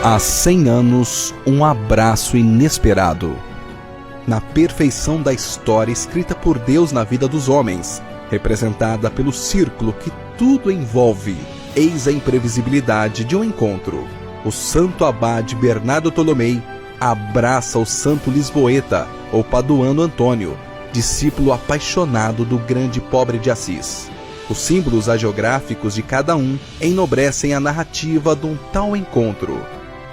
Há 100 anos, um abraço inesperado. Na perfeição da história escrita por Deus na vida dos homens, representada pelo círculo que tudo envolve, eis a imprevisibilidade de um encontro. O santo abade Bernardo Tolomei abraça o santo lisboeta ou paduano Antônio, discípulo apaixonado do grande pobre de Assis. Os símbolos hagiográficos de cada um enobrecem a narrativa de um tal encontro.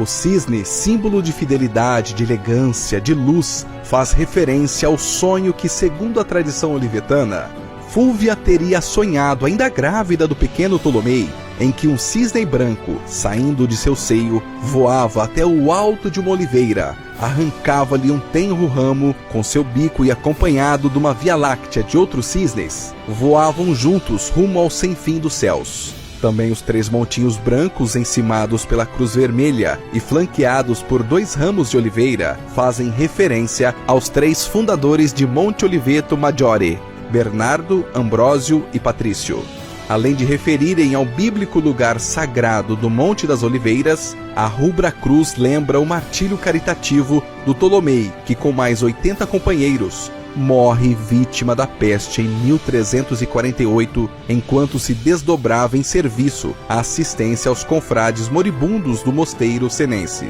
O cisne, símbolo de fidelidade, de elegância, de luz, faz referência ao sonho que, segundo a tradição olivetana, Fúlvia teria sonhado, ainda grávida do pequeno Tolomei, em que um cisne branco, saindo de seu seio, voava até o alto de uma oliveira, arrancava-lhe um tenro ramo com seu bico e, acompanhado de uma via-láctea de outros cisnes, voavam juntos rumo ao sem-fim dos céus. Também os 3 montinhos brancos encimados pela cruz vermelha e flanqueados por 2 ramos de oliveira fazem referência aos 3 fundadores de Monte Oliveto Maggiore, Bernardo, Ambrósio e Patrício. Além de referirem ao bíblico lugar sagrado do Monte das Oliveiras, a rubra cruz lembra o martírio caritativo do Tolomei, que com mais 80 companheiros morre vítima da peste em 1348, enquanto se desdobrava em serviço à assistência aos confrades moribundos do mosteiro senense.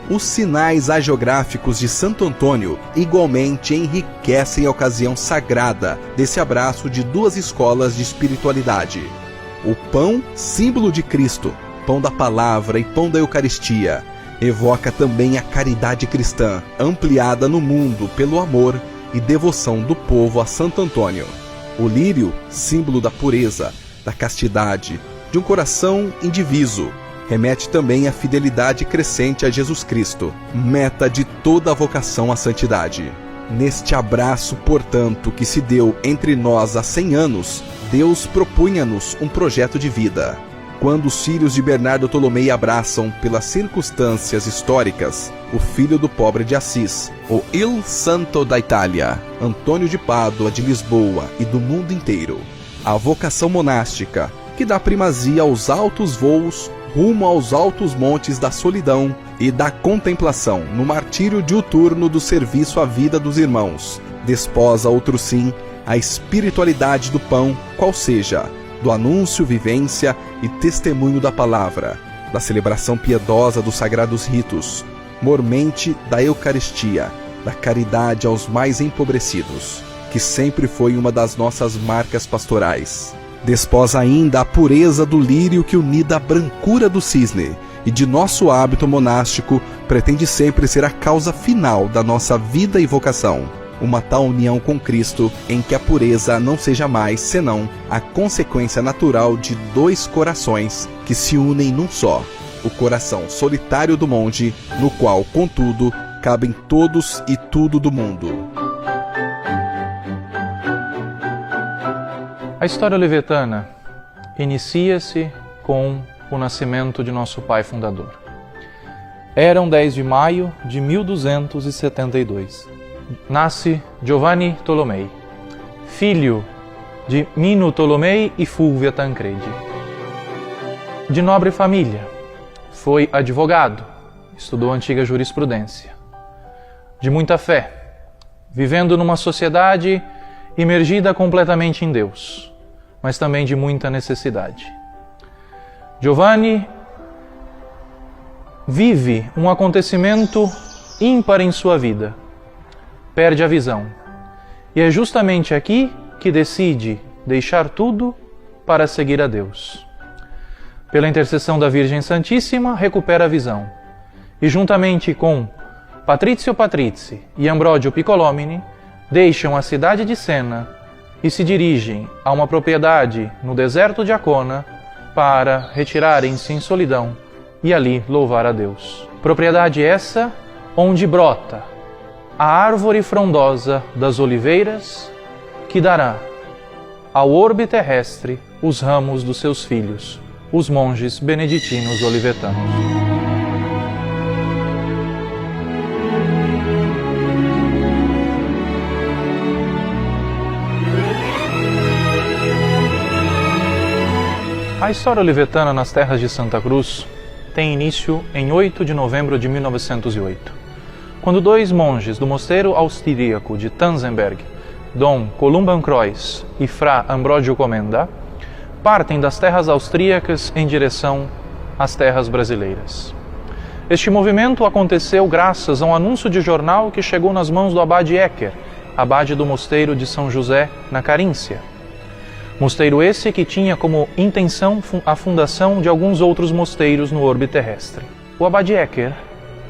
Os sinais hagiográficos de Santo Antônio igualmente enriquecem a ocasião sagrada desse abraço de 2 escolas de espiritualidade. O pão, símbolo de Cristo, pão da palavra e pão da Eucaristia, evoca também a caridade cristã, ampliada no mundo pelo amor e devoção do povo a Santo Antônio. O lírio, símbolo da pureza, da castidade, de um coração indiviso, remete também à fidelidade crescente a Jesus Cristo, meta de toda a vocação à santidade. Neste abraço, portanto, que se deu entre nós há 100 anos, Deus propunha-nos um projeto de vida. Quando os filhos de Bernardo Tolomei abraçam, pelas circunstâncias históricas, o filho do pobre de Assis, o Il Santo da Itália, Antônio de Pádua, de Lisboa e do mundo inteiro, a vocação monástica, que dá primazia aos altos voos rumo aos altos montes da solidão e da contemplação, no martírio diuturno do serviço à vida dos irmãos, desposa outro sim a espiritualidade do pão, qual seja, do anúncio, vivência e testemunho da palavra, da celebração piedosa dos sagrados ritos, mormente da Eucaristia, da caridade aos mais empobrecidos, que sempre foi uma das nossas marcas pastorais. Desposa ainda a pureza do lírio que, unida à brancura do cisne e de nosso hábito monástico, pretende sempre ser a causa final da nossa vida e vocação. Uma tal união com Cristo em que a pureza não seja mais senão a consequência natural de 2 corações que se unem num só, o coração solitário do monge, no qual, contudo, cabem todos e tudo do mundo. A história olivetana inicia-se com o nascimento de nosso pai fundador. Era um 10 de maio de 1272. Nasce Giovanni Tolomei, filho de Mino Tolomei e Fúlvia Tancredi. De nobre família, foi advogado, estudou antiga jurisprudência. De muita fé, vivendo numa sociedade imergida completamente em Deus, mas também de muita necessidade. Giovanni vive um acontecimento ímpar em sua vida. Perde a visão. E é justamente aqui que decide deixar tudo para seguir a Deus. Pela intercessão da Virgem Santíssima, recupera a visão. E juntamente com Patrizio Patrizi e Ambrogio Piccolomini, deixam a cidade de Siena e se dirigem a uma propriedade no deserto de Acona para retirarem-se em solidão e ali louvar a Deus. Propriedade essa onde brota a árvore frondosa das oliveiras que dará ao orbe terrestre os ramos dos seus filhos, os monges beneditinos olivetanos. A história olivetana nas terras de Santa Cruz tem início em 8 de novembro de 1908, quando dois monges do mosteiro austríaco de Tanzenberg, Dom Columbancreuz e Fra Ambrógio Comenda, partem das terras austríacas em direção às terras brasileiras. Este movimento aconteceu graças a um anúncio de jornal que chegou nas mãos do abade Ecker, abade do mosteiro de São José, na Caríncia. Mosteiro esse que tinha como intenção a fundação de alguns outros mosteiros no orbe terrestre. O abade Ecker,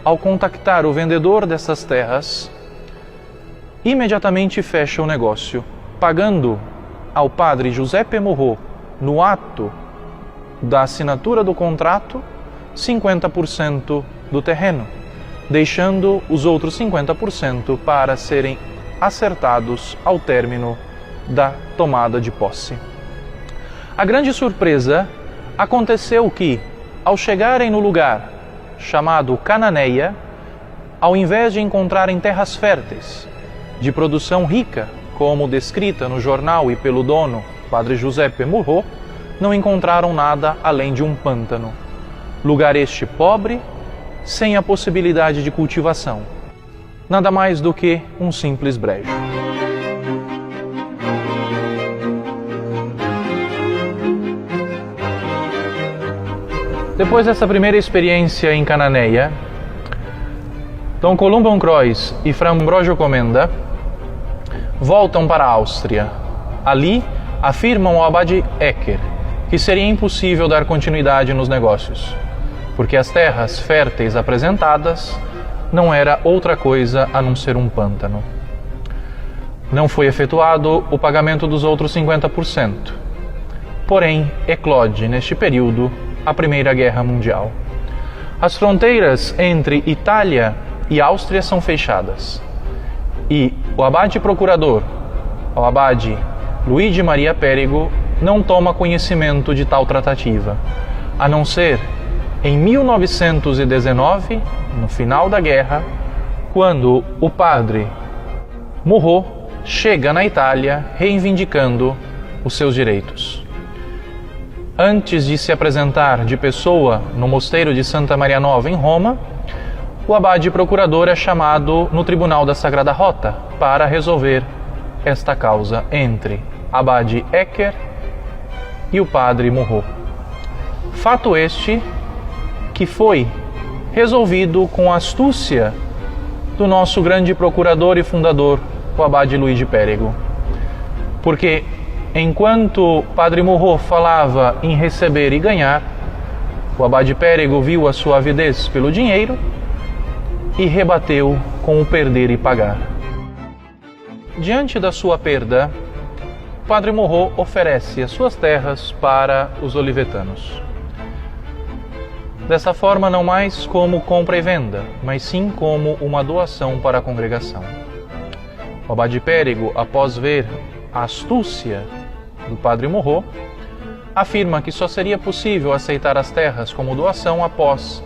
ao contactar o vendedor dessas terras, imediatamente fecha o negócio, pagando ao padre Giuseppe Morrot, no ato da assinatura do contrato, 50% do terreno, deixando os outros 50% para serem acertados ao término da tomada de posse. A grande surpresa aconteceu que, ao chegarem no lugar chamado Cananéia, ao invés de encontrarem terras férteis, de produção rica, como descrita no jornal e pelo dono, padre Giuseppe Morrot, não encontraram nada além de um pântano. Lugar este pobre, sem a possibilidade de cultivação. Nada mais do que um simples brejo. Depois dessa primeira experiência em Cananéia, Dom Columbancreuz e Fra Ambrógio Comenda voltam para a Áustria. Ali, afirmam ao abade Ecker que seria impossível dar continuidade nos negócios, porque as terras férteis apresentadas não era outra coisa a não ser um pântano. Não foi efetuado o pagamento dos outros 50%. Porém, eclode neste período a Primeira Guerra Mundial. As fronteiras entre Itália e Áustria são fechadas. E o abade procurador, o abade Luigi Maria Périgo, não toma conhecimento de tal tratativa, a não ser em 1919, no final da guerra, quando o padre Morrot chega na Itália reivindicando os seus direitos. Antes de se apresentar de pessoa no mosteiro de Santa Maria Nova, em Roma, o abade procurador é chamado no Tribunal da Sagrada Rota para resolver esta causa entre abade Ecker e o padre Morrot. Fato este que foi resolvido com a astúcia do nosso grande procurador e fundador, o abade Luigi Périgo. Porque enquanto padre Morrot falava em receber e ganhar, o abade Périgo viu a sua avidez pelo dinheiro e rebateu com o perder e pagar. Diante da sua perda, padre Morrot oferece as suas terras para os olivetanos. Dessa forma, não mais como compra e venda, mas sim como uma doação para a congregação. O abade Périgo, após ver a astúcia do padre Morrot, afirma que só seria possível aceitar as terras como doação após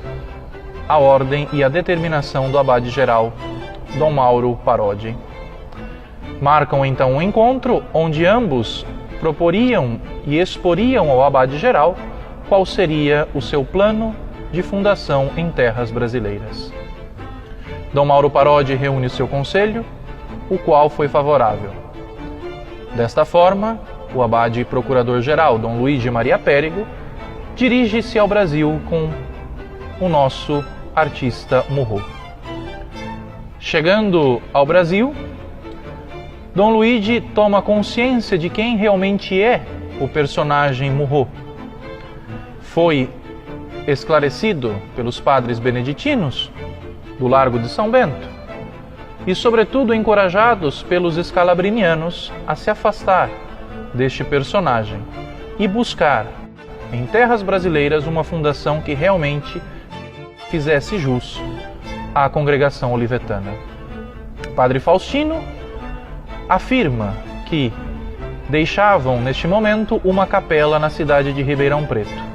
a ordem e a determinação do abade-geral, Dom Mauro Parodi. Marcam então um encontro onde ambos proporiam e exporiam ao abade-geral qual seria o seu plano de fundação em terras brasileiras. Dom Mauro Parodi reúne seu conselho, o qual foi favorável. Desta forma, o abade procurador-geral, Dom Luigi Maria Périgo, dirige-se ao Brasil com o nosso artista Morrot. Chegando ao Brasil, Dom Luigi toma consciência de quem realmente é o personagem Morrot. Foi esclarecido pelos padres beneditinos do Largo de São Bento e, sobretudo, encorajados pelos escalabrinianos a se afastar deste personagem e buscar em terras brasileiras uma fundação que realmente fizesse jus à congregação olivetana. Padre Faustino afirma que deixavam, neste momento, uma capela na cidade de Ribeirão Preto.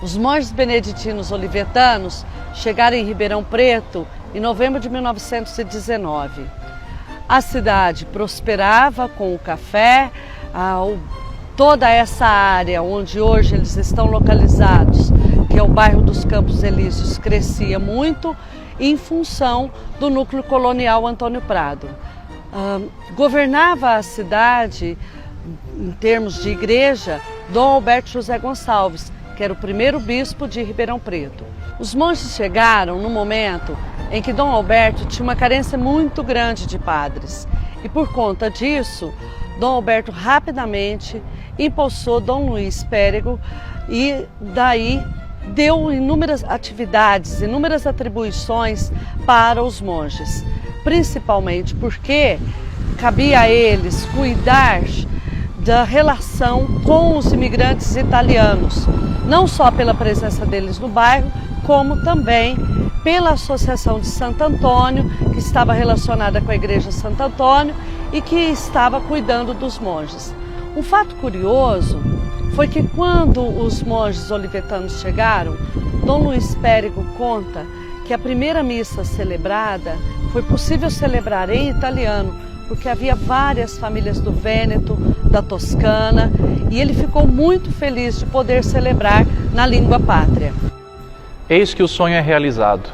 Os monges beneditinos olivetanos chegaram em Ribeirão Preto em novembro de 1919. A cidade prosperava com o café, toda essa área onde hoje eles estão localizados, que é o bairro dos Campos Elíseos crescia muito em função do núcleo colonial Antônio Prado. Governava a cidade, em termos de igreja, Dom Alberto José Gonçalves, que era o primeiro bispo de Ribeirão Preto. Os monges chegaram no momento em que Dom Alberto tinha uma carência muito grande de padres. E por conta disso, Dom Alberto rapidamente impulsou Dom Luiz Pérego e daí deu inúmeras atividades, inúmeras atribuições para os monges, principalmente porque cabia a eles cuidar da relação com os imigrantes italianos, não só pela presença deles no bairro, como também pela Associação de Santo Antônio, que estava relacionada com a Igreja Santo Antônio e que estava cuidando dos monges. Um fato curioso foi que quando os monges olivetanos chegaram, Dom Luiz Pérego conta que a primeira missa celebrada foi possível celebrar em italiano, porque havia várias famílias do Vêneto, da Toscana, e ele ficou muito feliz de poder celebrar na língua pátria. Eis que o sonho é realizado.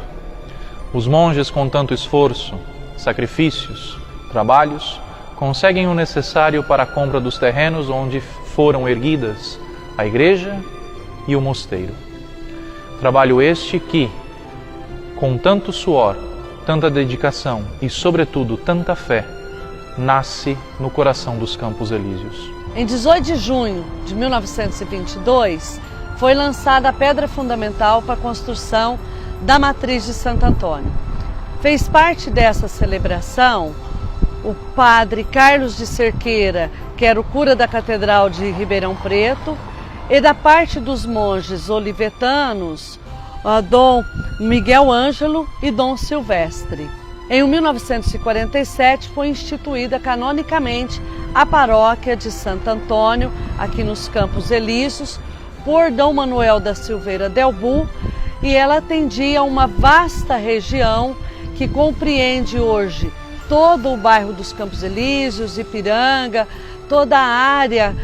Os monges, com tanto esforço, sacrifícios, trabalhos, conseguem o necessário para a compra dos terrenos onde foram erguidas a igreja e o mosteiro. Trabalho este que, com tanto suor, tanta dedicação e, sobretudo, tanta fé, nasce no coração dos Campos Elíseos. Em 18 de junho de 1922, foi lançada a pedra fundamental para a construção da matriz de Santo Antônio. Fez parte dessa celebração o padre Carlos de Cerqueira, que era o cura da Catedral de Ribeirão Preto, e da parte dos monges olivetanos, Dom Miguel Ângelo e Dom Silvestre. Em 1947 foi instituída canonicamente a paróquia de Santo Antônio, aqui nos Campos Elíseos, por Dom Manuel da Silveira Delbu, e ela atendia uma vasta região que compreende hoje todo o bairro dos Campos Elíseos, Ipiranga, toda a área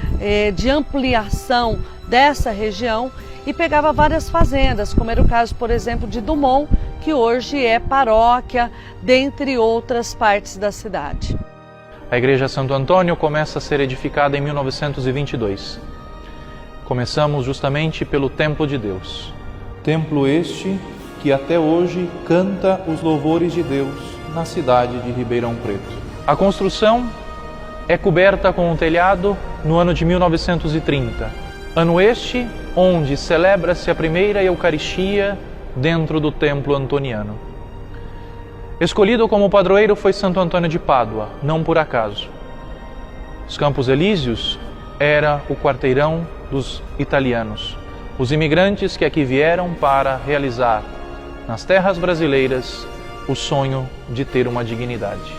de ampliação dessa região, e pegava várias fazendas, como era o caso, por exemplo, de Dumont, que hoje é paróquia, dentre outras partes da cidade. A Igreja Santo Antônio começa a ser edificada em 1922. Começamos justamente pelo Templo de Deus. Templo este que até hoje canta os louvores de Deus na cidade de Ribeirão Preto. A construção é coberta com um telhado no ano de 1930. Ano este onde celebra-se a primeira Eucaristia dentro do templo antoniano. Escolhido como padroeiro foi Santo Antônio de Pádua, não por acaso. Os Campos Elíseos era o quarteirão dos italianos, os imigrantes que aqui vieram para realizar nas terras brasileiras o sonho de ter uma dignidade.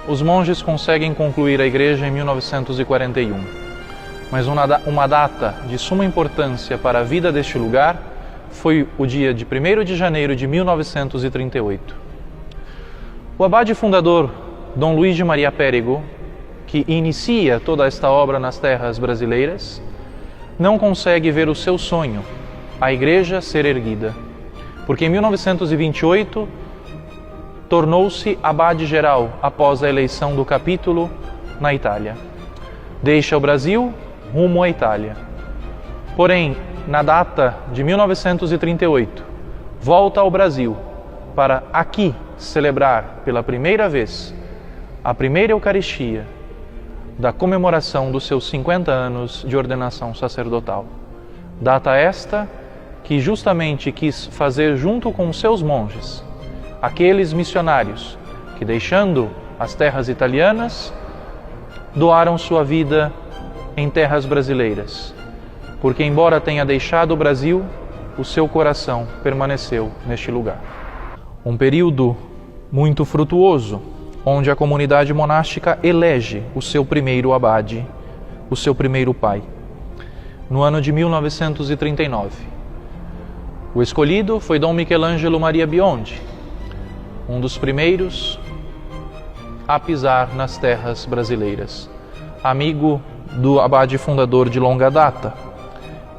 Os monges conseguem concluir a igreja em 1941. Mas uma data de suma importância para a vida deste lugar foi o dia de 1º de janeiro de 1938. O abade fundador, Dom Luís de Maria Pérego, que inicia toda esta obra nas terras brasileiras, não consegue ver o seu sonho, a igreja ser erguida, porque em 1928 tornou-se abade geral após a eleição do capítulo na Itália. Deixa o Brasil rumo à Itália. Porém, na data de 1938, volta ao Brasil para aqui celebrar pela primeira vez a primeira Eucaristia da comemoração dos seus 50 anos de ordenação sacerdotal. Data esta que justamente quis fazer junto com os seus monges, aqueles missionários que, deixando as terras italianas, doaram sua vida em terras brasileiras, porque embora tenha deixado o Brasil, o seu coração permaneceu neste lugar. Um período muito frutuoso, onde a comunidade monástica elege o seu primeiro abade, o seu primeiro pai, no ano de 1939. O escolhido foi Dom Michelangelo Maria Biondi, um dos primeiros a pisar nas terras brasileiras, amigo do abade fundador de longa data,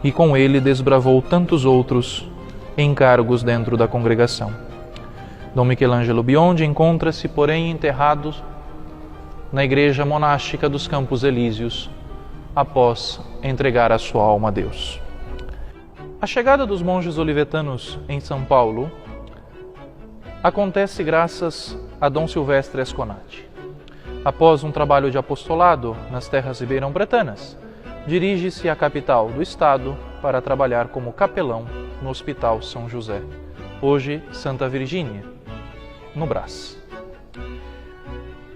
e com ele desbravou tantos outros encargos dentro da congregação. Dom Michelangelo Biondi encontra-se, porém, enterrado na igreja monástica dos Campos Elíseos, após entregar a sua alma a Deus. A chegada dos monges olivetanos em São Paulo acontece graças a Dom Silvestre Esconati. Após um trabalho de apostolado nas terras ribeirão-bretanas, dirige-se à capital do estado para trabalhar como capelão no Hospital São José, hoje Santa Virgínia, no Brás.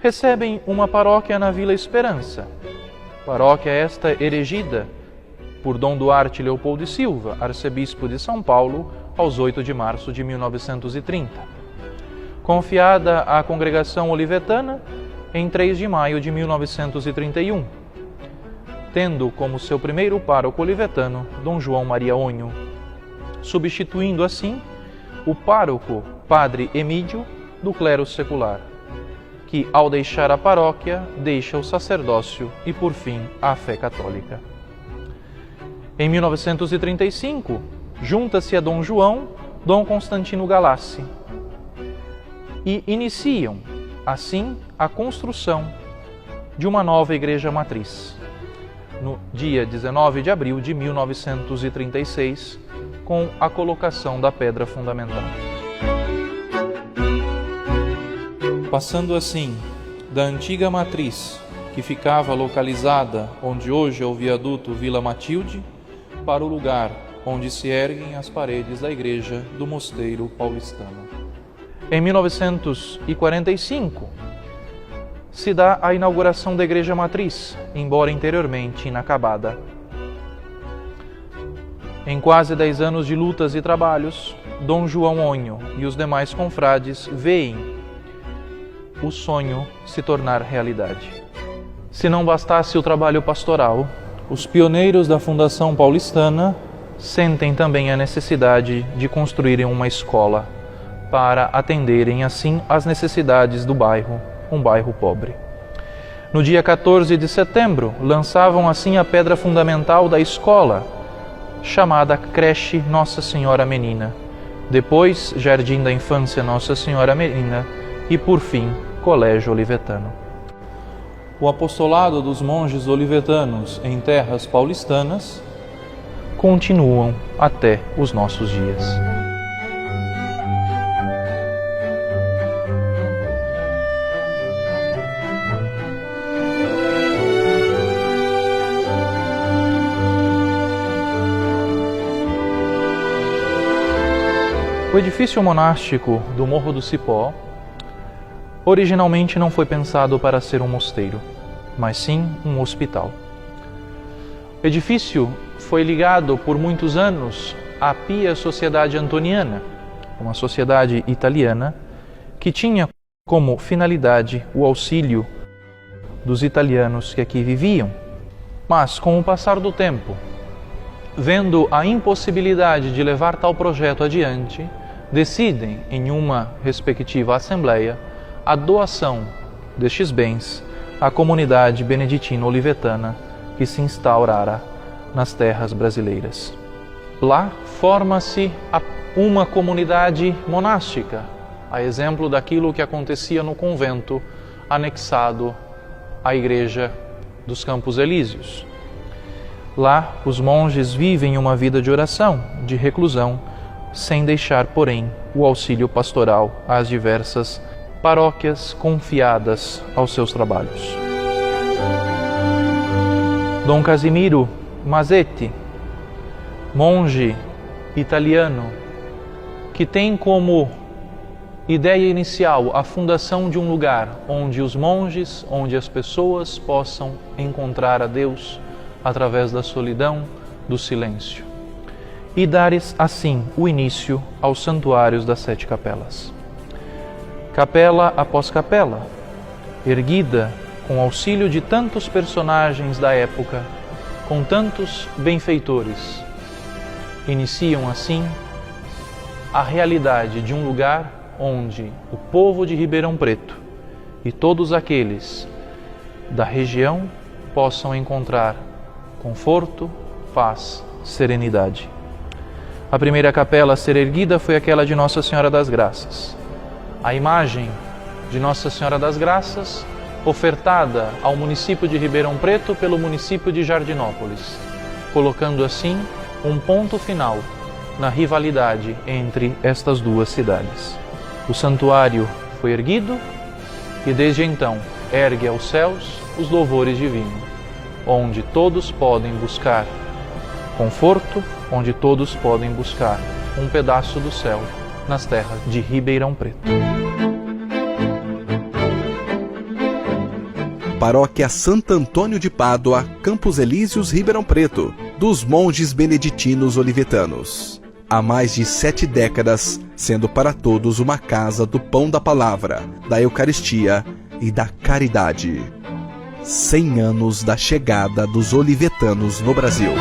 Recebem uma paróquia na Vila Esperança, paróquia esta erigida por Dom Duarte Leopoldo e Silva, arcebispo de São Paulo, aos 8 de março de 1930. Confiada à congregação olivetana em 3 de maio de 1931, tendo como seu primeiro pároco olivetano Dom João Maria Onho, substituindo assim o pároco Padre Emídio do clero secular, que, ao deixar a paróquia, deixa o sacerdócio e, por fim, a fé católica. Em 1935, junta-se a Dom João, Dom Constantino Galassi, e iniciam, assim, a construção de uma nova igreja matriz, no dia 19 de abril de 1936, com a colocação da pedra fundamental. Passando assim da antiga matriz, que ficava localizada onde hoje é o viaduto Vila Matilde, para o lugar onde se erguem as paredes da igreja do Mosteiro Paulistano. Em 1945, se dá a inauguração da igreja matriz, embora interiormente inacabada. Em quase 10 anos de lutas e trabalhos, Dom João Onho e os demais confrades veem o sonho se tornar realidade. Se não bastasse o trabalho pastoral, os pioneiros da Fundação Paulistana sentem também a necessidade de construírem uma escola para atenderem assim às necessidades do bairro, um bairro pobre. No dia 14 de setembro, lançavam assim a pedra fundamental da escola, chamada Creche Nossa Senhora Menina, depois Jardim da Infância Nossa Senhora Menina e, por fim, Colégio Olivetano. O apostolado dos monges olivetanos em terras paulistanas continuam até os nossos dias. O edifício monástico do Morro do Cipó originalmente não foi pensado para ser um mosteiro, mas sim um hospital. O edifício foi ligado por muitos anos à Pia Sociedade Antoniana, uma sociedade italiana que tinha como finalidade o auxílio dos italianos que aqui viviam. Mas, com o passar do tempo, vendo a impossibilidade de levar tal projeto adiante, decidem, em uma respectiva assembleia, a doação destes bens à comunidade beneditina olivetana que se instaurara nas terras brasileiras. Lá forma-se uma comunidade monástica, a exemplo daquilo que acontecia no convento anexado à igreja dos Campos Elíseos. Lá, os monges vivem uma vida de oração, de reclusão, sem deixar, porém, o auxílio pastoral às diversas paróquias confiadas aos seus trabalhos. Dom Casimiro Mazzetti, monge italiano, que tem como ideia inicial a fundação de um lugar onde os monges, onde as pessoas possam encontrar a Deus através da solidão, do silêncio, e dar assim o início aos santuários das 7 capelas. Capela após capela, erguida com auxílio de tantos personagens da época, com tantos benfeitores, iniciam assim a realidade de um lugar onde o povo de Ribeirão Preto e todos aqueles da região possam encontrar conforto, paz, serenidade. A primeira capela a ser erguida foi aquela de Nossa Senhora das Graças. A imagem de Nossa Senhora das Graças, ofertada ao município de Ribeirão Preto pelo município de Jardinópolis, colocando assim um ponto final na rivalidade entre estas duas cidades. O santuário foi erguido e desde então ergue aos céus os louvores divinos, onde todos podem buscar conforto, onde todos podem buscar um pedaço do céu nas terras de Ribeirão Preto. Paróquia Santo Antônio de Pádua, Campos Elíseos, Ribeirão Preto, dos monges beneditinos olivetanos. Há mais de 7 décadas, sendo para todos uma casa do pão da palavra, da Eucaristia e da caridade. 100 anos da chegada dos olivetanos no Brasil.